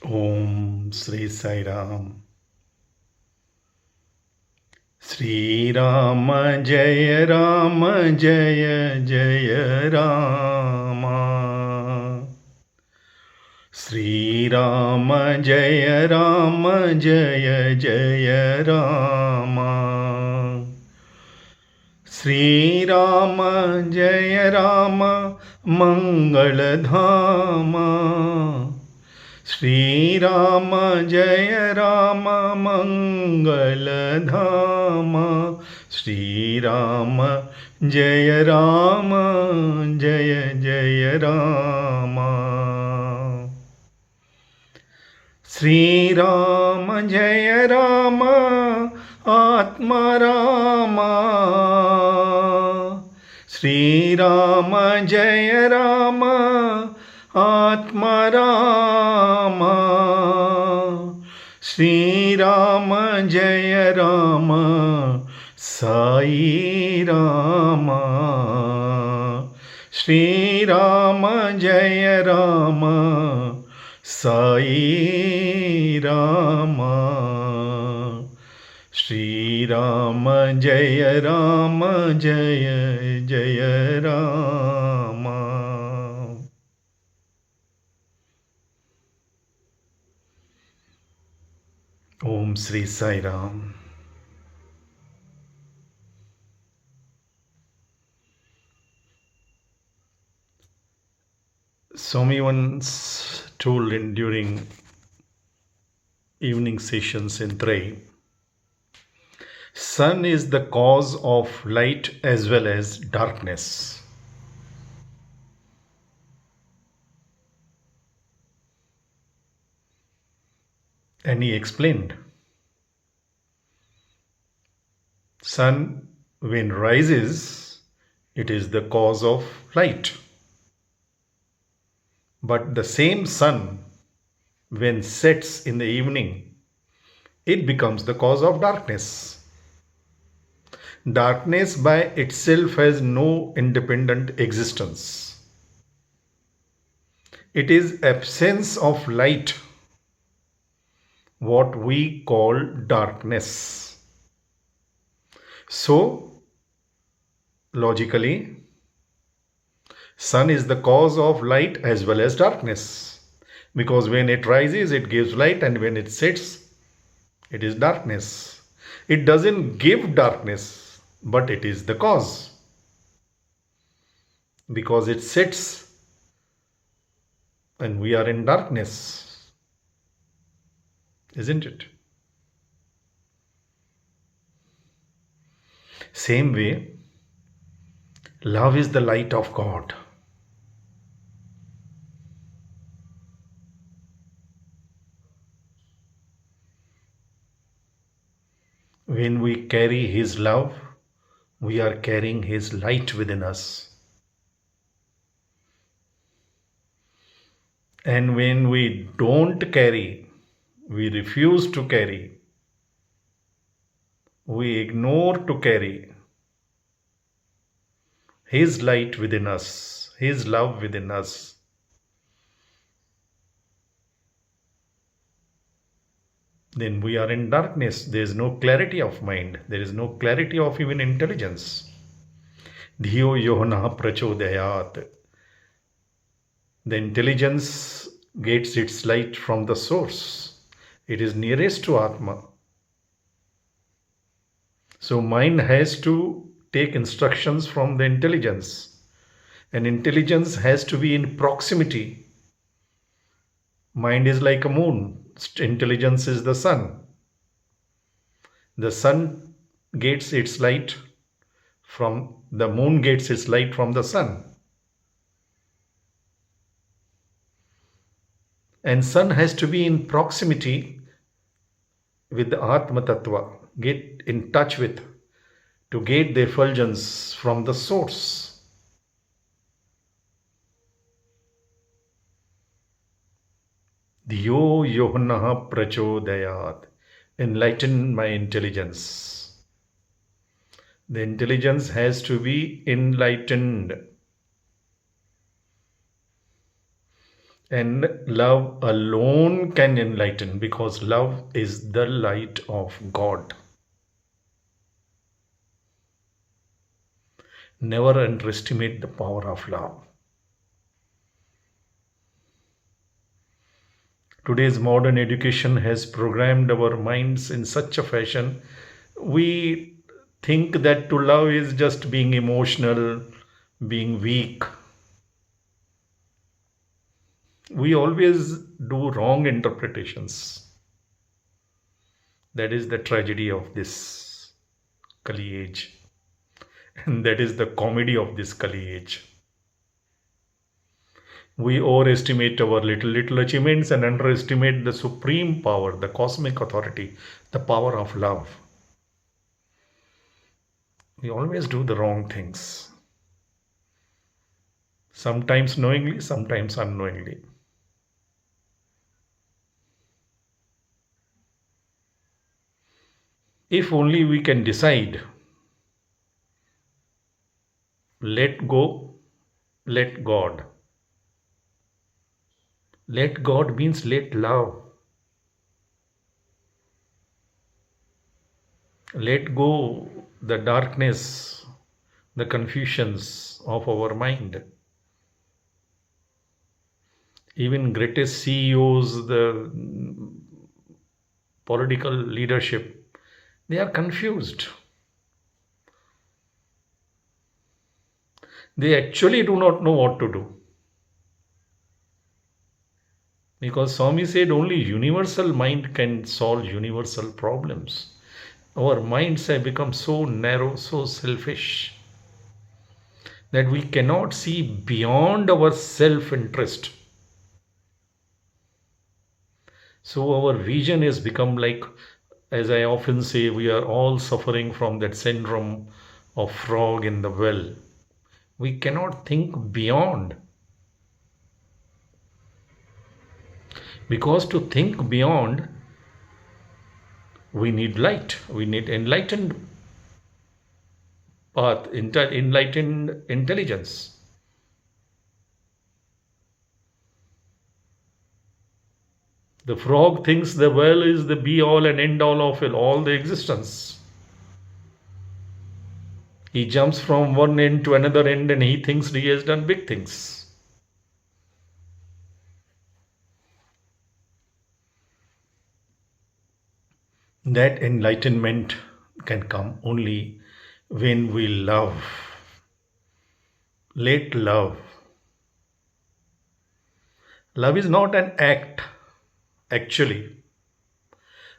Om Sri Sai Ram. Sri Rama Jaya Rama Jaya Jaya Rama. Sri Rama Jaya Rama Jaya Jaya Rama. Sri Rama Jaya Rama Mangal Dhama. Sri Rama Jaya Rama Mangal Dhama. Sri Rama Jaya Rama Jaya Jaya Rama. Sri Rama Jaya Rama Atma Rama. Sri Rama Jaya Rama Atma Rama. Sri Rama Jaya Rama Sai Rama. Sri Rama Jaya Rama Sai Rama. Sri Rama Jaya Rama Jaya Jaya Rama. Om Sri Sai Ram. Swami once told during evening sessions in Trey, sun is the cause of light as well as darkness. And he explained, sun when rises, it is the cause of light. But the same sun when sets in the evening, it becomes the cause of darkness. Darkness by itself has no independent existence. It is absence of light, what we call darkness. So, logically, sun is the cause of light as well as darkness, because when it rises it gives light and when it sets it is darkness. It doesn't give darkness, but it is the cause, because it sets and we are in darkness, isn't it? Same way, love is the light of God. When we carry His love, we are carrying His light within us. And when we don't carry, we refuse to carry, we ignore to carry His light within us, His love within us, then we are in darkness. There is no clarity of mind. There is no clarity of even intelligence. Dhiyo yohna prachodayat. The intelligence gets its light from the source. It is nearest to Atma. So mind has to take instructions from the intelligence. And intelligence has to be in proximity. Mind is like a moon. Intelligence is the sun. The sun gets its light from the moon, gets its light from the sun. And sun has to be in proximity with the Atma Tattva, get in touch with, to get the effulgence from the source. Dhiyo yohna prachodayat. Enlighten my intelligence. The intelligence has to be enlightened. And love alone can enlighten because love is the light of God. Never underestimate the power of love. Today's modern education has programmed our minds in such a fashion we think that to love is just being emotional, being weak. We always do wrong interpretations. That is the tragedy of this Kali age. And that is the comedy of this Kali age. We overestimate our little achievements and underestimate the supreme power, the cosmic authority, the power of love. We always do the wrong things. Sometimes knowingly, sometimes unknowingly. If only we can decide, let go, let God. Let God means let love. Let go the darkness, the confusions of our mind. Even greatest CEOs, the political leadership, they are confused. They actually do not know what to do. Because Swami said only universal mind can solve universal problems. Our minds have become so narrow, so selfish, that we cannot see beyond our self interest. So our vision has become like, as I often say, we are all suffering from that syndrome of frog in the well. We cannot think beyond. Because to think beyond, we need light, we need enlightened path, enlightened intelligence. The frog thinks the well is the be all and end all of all the existence. He jumps from one end to another end and he thinks he has done big things. That enlightenment can come only when we love. Let love. Love is not an act, actually.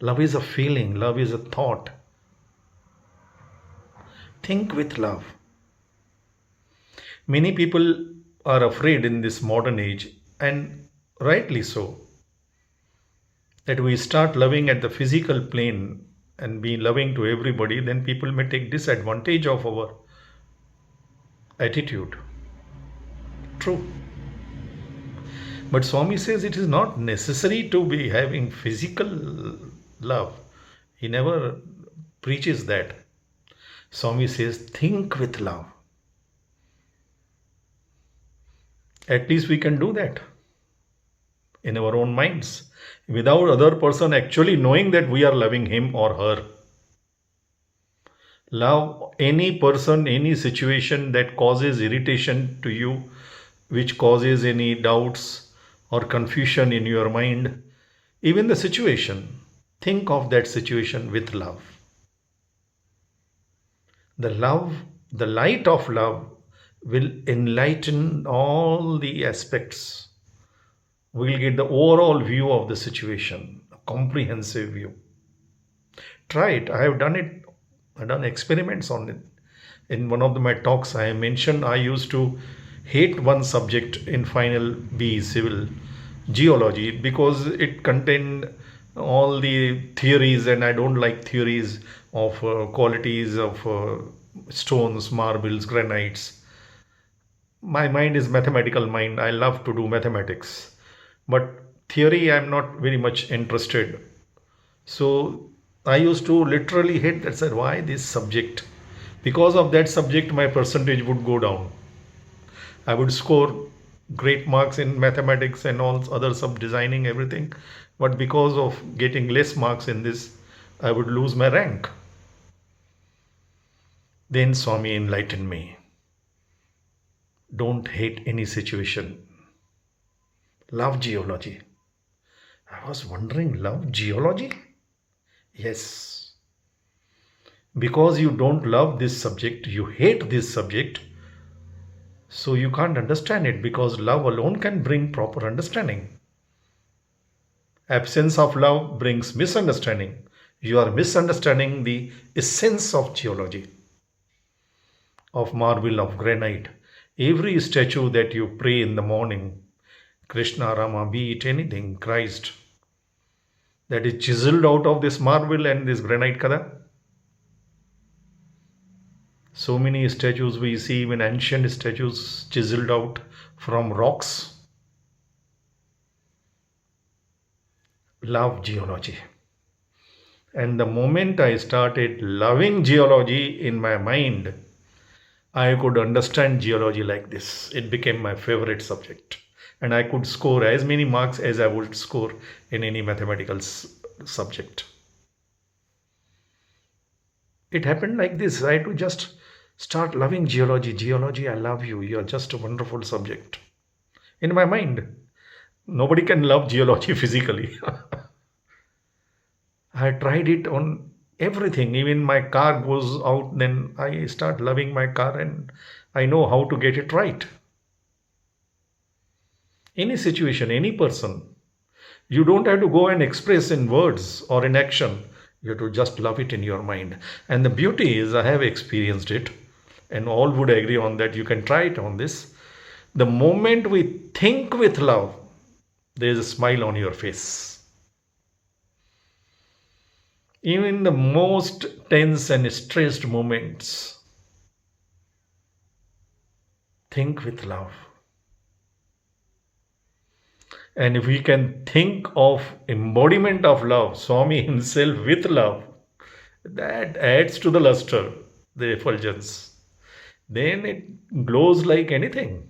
Love is a feeling, love is a thought. Think with love. Many people are afraid in this modern age, and rightly so, that we start loving at the physical plane and be loving to everybody, then people may take disadvantage of our attitude. True. But Swami says it is not necessary to be having physical love. He never preaches that. Swami says, think with love. At least we can do that in our own minds without other person actually knowing that we are loving him or her. Love any person, any situation that causes irritation to you, which causes any doubts or confusion in your mind, even the situation. Think of that situation with love. The love, the light of love will enlighten all the aspects. We will get the overall view of the situation, a comprehensive view. Try it. I have done it. I've done experiments on it. In one of my talks, I mentioned I used to hate one subject in final B civil geology because it contained all the theories, and I don't like theories of qualities of stones, marbles, granites. My mind is mathematical mind. I love to do mathematics, but theory I'm not very much interested. So I used to literally hate that. Said, why this subject? Because of that subject, my percentage would go down. I would score great marks in mathematics and all other sub designing everything, but because of getting less marks in this, I would lose my rank. Then Swami enlightened me. Don't hate any situation. Love geology. I was wondering, love geology? Yes. Because you don't love this subject, you hate this subject, so you can't understand it, because love alone can bring proper understanding. Absence of love brings misunderstanding. You are misunderstanding the essence of geology, of marble, of granite. Every statue that you pray in the morning, Krishna, Rama, be it anything, Christ, that is chiseled out of this marble and this granite kada. So many statues we see, even ancient statues chiseled out from rocks. Love geology. And the moment I started loving geology in my mind, I could understand geology like this. It became my favorite subject. And I could score as many marks as I would score in any mathematical subject. It happened like this. I had to just start loving geology. Geology, I love you. You are just a wonderful subject. In my mind, nobody can love geology physically. I tried it on everything. Even my car goes out, then I start loving my car and I know how to get it right. Any situation, any person, you don't have to go and express in words or in action. You have to just love it in your mind. And the beauty is, I have experienced it, and all would agree on that. You can try it on this. The moment we think with love, there is a smile on your face. Even the most tense and stressed moments, think with love. And if we can think of embodiment of love, Swami himself with love, that adds to the luster, the effulgence. Then it glows like anything.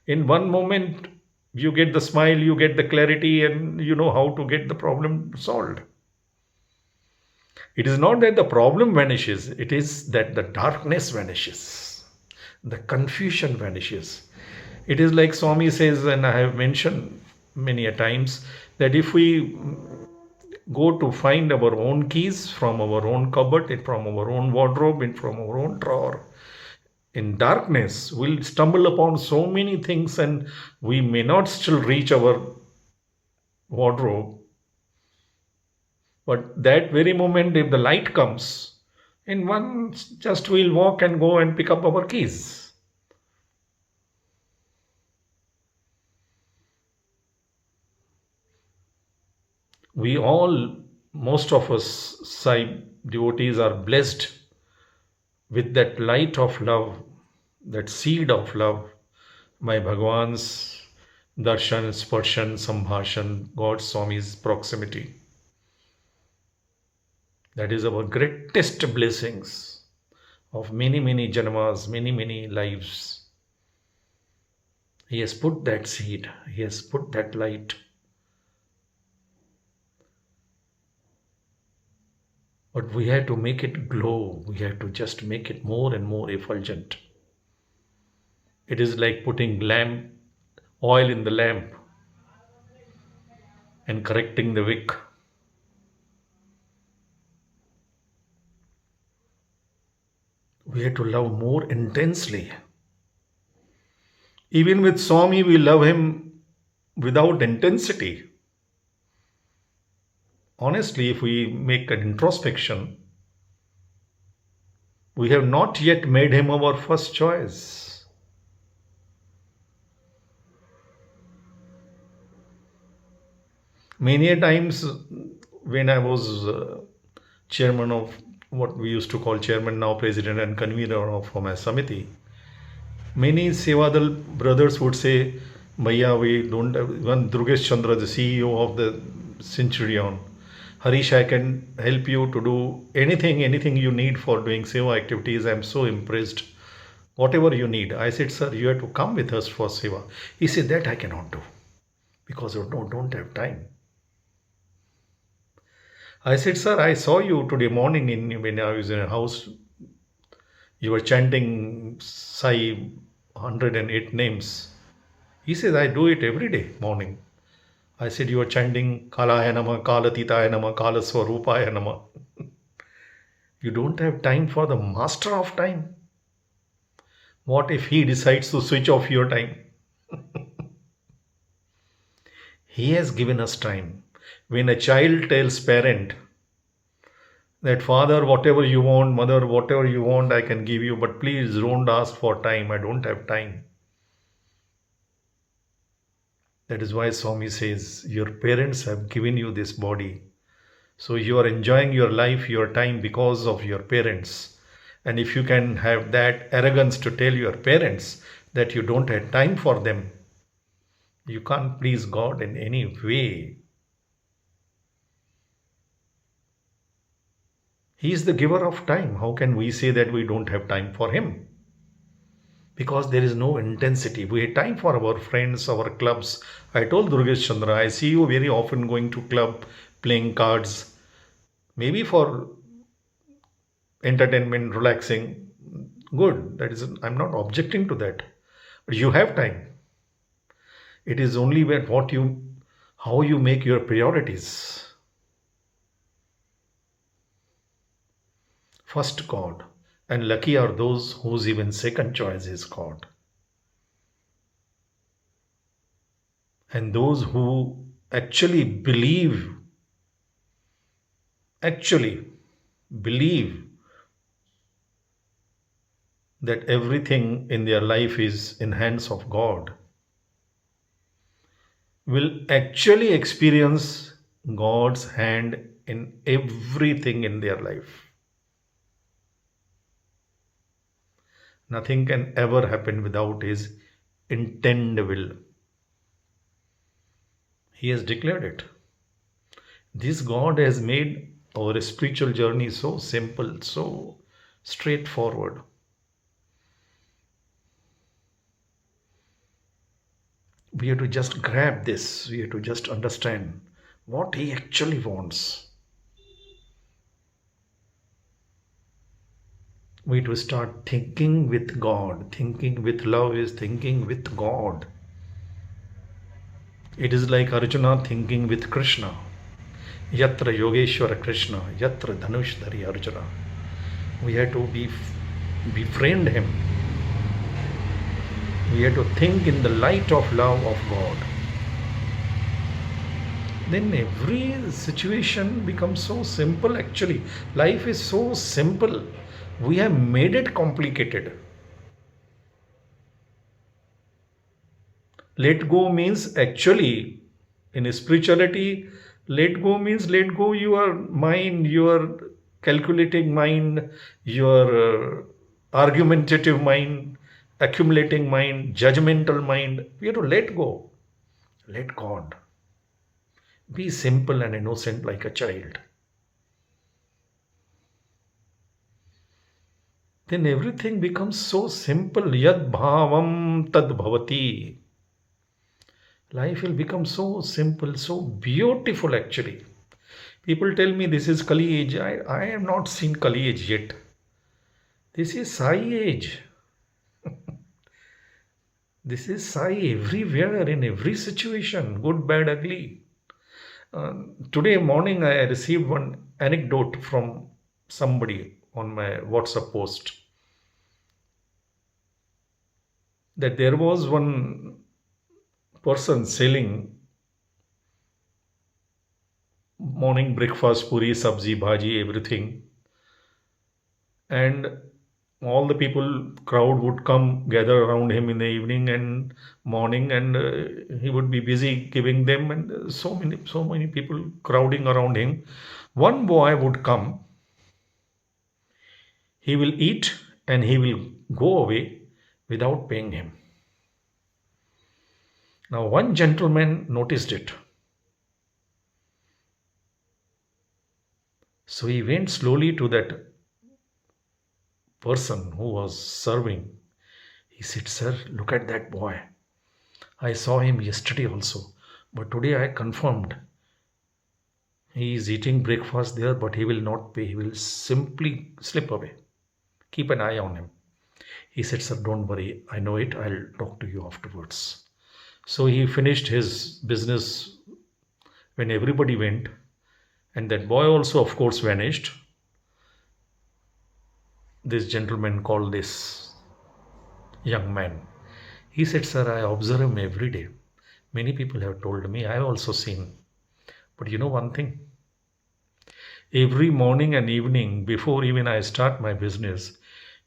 In one moment, you get the smile, you get the clarity, and you know how to get the problem solved. It is not that the problem vanishes, it is that the darkness vanishes, the confusion vanishes. It is like Swami says, and I have mentioned many a times, that if we go to find our own keys from our own cupboard, from our own wardrobe, and from our own drawer, in darkness, we'll stumble upon so many things and we may not still reach our wardrobe. But that very moment, if the light comes, in one just we'll walk and go and pick up our keys. We all, most of us Sai devotees, are blessed with that light of love, that seed of love, my Bhagwan's darshan, sparshan, sambhashan, God Swami's proximity. That is our greatest blessings of many, many janmas, many, many lives. He has put that seed, He has put that light. But we have to make it glow. We have to just make it more and more effulgent. It is like putting oil in the lamp and correcting the wick. We have to love more intensely. Even with Swami, we love him without intensity. Honestly, if we make an introspection, we have not yet made him our first choice. Many a times when I was chairman of what we used to call chairman, now president and convener of my Samiti, many Sevadal brothers would say, Bhaiya, we don't have, even Durgesh Chandra, the CEO of the Centurion, Harish, I can help you to do anything you need for doing seva activities. I'm so impressed whatever you need. I said, sir, you have to come with us for seva. He said, that I cannot do because I don't have time. I said, sir, I saw you today morning when I was in a house. You were chanting Sai 108 names. He says, I do it every day morning. I said, you are chanting Kalaya Nama, Kalatitaya Nama, Kalaswarupaya Nama. You don't have time for the master of time. What if he decides to switch off your time? He has given us time. When a child tells parent that father, whatever you want, mother, whatever you want, I can give you, but please don't ask for time. I don't have time. That is why Swami says, your parents have given you this body. So you are enjoying your life, your time because of your parents. And if you can have that arrogance to tell your parents that you don't have time for them, you can't please God in any way. He is the giver of time. How can we say that we don't have time for him? Because there is no intensity. We have time for our friends, our clubs. I told Durgesh Chandra, I see you very often going to club, playing cards, maybe for entertainment, relaxing. Good. That is, I'm not objecting to that. But you have time. It is only when how you make your priorities. First God. And lucky are those whose even second choice is God. And those who actually believe that everything in their life is in hands of God will actually experience God's hand in everything in their life. Nothing can ever happen without his intended will. He has declared it. This God has made our spiritual journey so simple, so straightforward. We have to just grab this. We have to just understand what he actually wants. We have to start thinking with God. Thinking with love is thinking with God. It is like Arjuna thinking with Krishna. Yatra Yogeshwara Krishna, Yatra Dhanushadhari Arjuna. We have to befriend him. We have to think in the light of love of God. Then every situation becomes so simple actually. Life is so simple. We have made it complicated. Let go means actually, in spirituality, let go means let go your mind, your calculating mind, your argumentative mind, accumulating mind, judgmental mind. We have to let go. Let God. Be simple and innocent like a child. Then everything becomes so simple. Yad bhavam tad bhavati. Life will become so simple, so beautiful actually. People tell me this is Kali age. I have not seen Kali age yet. This is Sai age. This is Sai everywhere, in every situation, good, bad, ugly. Today morning I received one anecdote from somebody on my WhatsApp post that there was one person selling morning breakfast, puri, sabzi, bhaji, everything. And all the people, crowd would come gather around him in the evening and morning, and he would be busy giving them, and so many people crowding around him. One boy would come, he will eat and he will go away without paying him. Now one gentleman noticed it. So he went slowly to that person who was serving He said, "Sir, look at that boy. I saw him yesterday also, but today I confirmed he is eating breakfast there, but he will not pay. He will simply slip away. Keep an eye on him." He said, "Sir, don't worry. I know it. I'll talk to you afterwards." So he finished his business when everybody went, and that boy also, of course, vanished. This gentleman called this young man. He said, "Sir, I observe him every day. Many people have told me. I have also seen. But you know one thing? Every morning and evening, before even I start my business,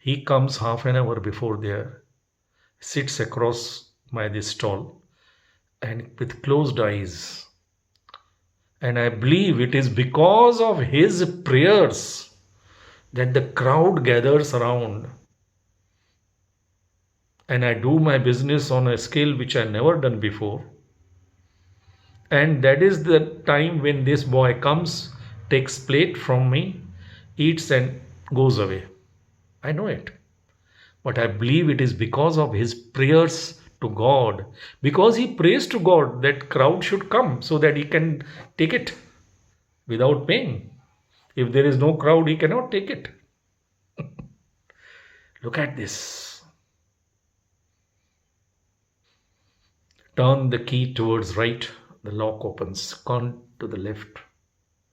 he comes half an hour before there, sits across my this stall, and with closed eyes. And I believe it is because of his prayers that the crowd gathers around. And I do my business on a scale which I never done before. And that is the time when this boy comes, takes plate from me, eats and goes away. I know it. But I believe it is because of his prayers to God. Because he prays to God that crowd should come so that he can take it without paying. If there is no crowd, he cannot take it. Look at this. Turn the key towards right, the lock opens. Turn to the left,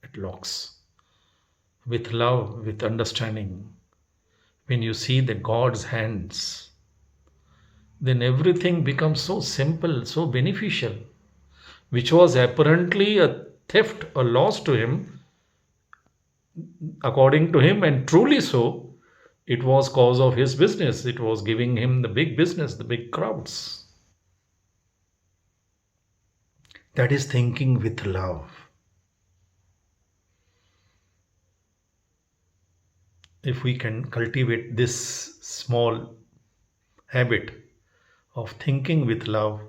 it locks. With love, with understanding, when you see the God's hands, then everything becomes so simple, so beneficial. Which was apparently a theft, a loss to him, according to him, and truly so, it was cause of his business. It was giving him the big business, the big crowds. That is thinking with love. If we can cultivate this small habit of thinking with love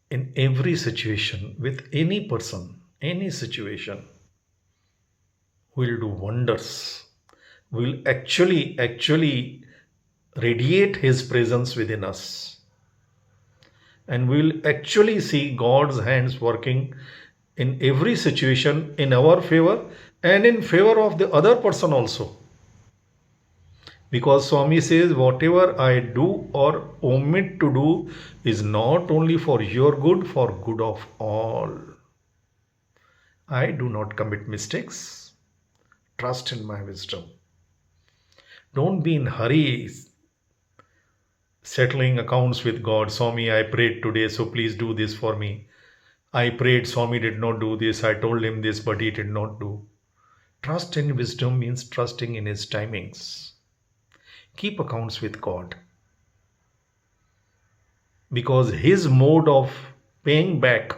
in every situation, with any person, any situation, we'll do wonders. We'll actually radiate his presence within us. And we'll actually see God's hands working in every situation in our favor and in favor of the other person also. Because Swami says, whatever I do or omit to do is not only for your good, for good of all. I do not commit mistakes. Trust in my wisdom. Don't be in hurry settling accounts with God. Swami, I prayed today, so please do this for me. I prayed, Swami did not do this. I told him this, but he did not do. Trust in wisdom means trusting in his timings. Keep accounts with God. Because his mode of paying back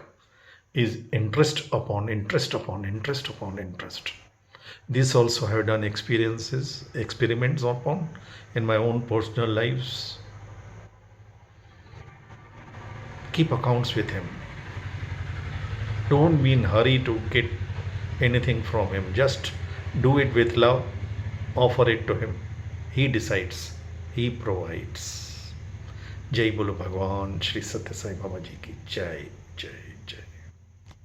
is interest upon interest upon interest upon interest. This also I have done experiments upon in my own personal lives. Keep accounts with him. Don't be in hurry to get anything from him. Just do it with love. Offer it to him. He decides. He provides. जय बोलो भगवान श्री सत्य साई बाबा जी की जय।